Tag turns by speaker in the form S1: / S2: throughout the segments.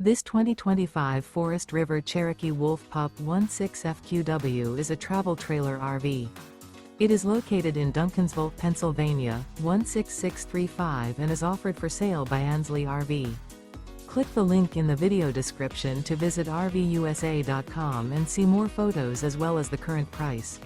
S1: This 2025 Forest River Cherokee Wolf Pup 16FQW is a travel trailer RV. It is located in Duncansville, Pennsylvania, 16635 and is offered for sale by Ansley RV. Click the link in the video description to visit RVUSA.com and see more photos as well as the current price.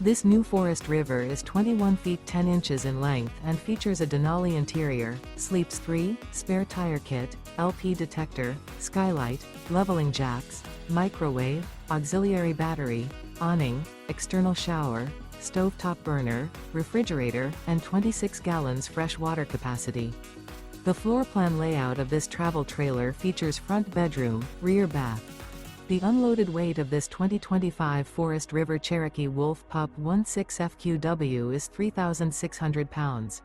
S1: This new Forest River is 21 feet 10 inches in length and features a Denali interior, sleeps 3, spare tire kit, LP detector, skylight, leveling jacks, microwave, auxiliary battery, awning, external shower, stovetop burner, refrigerator, and 26 gallons fresh water capacity. The floor plan layout of this travel trailer features front bedroom, rear bath. The unloaded weight of this 2025 Forest River Cherokee Wolf Pup 16FQW is 3,600 pounds.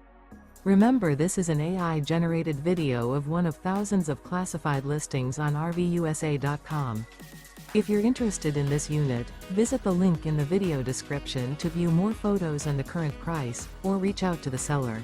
S1: Remember, this is an AI-generated video of one of thousands of classified listings on RVUSA.com. If you're interested in this unit, visit the link in the video description to view more photos and the current price, or reach out to the seller.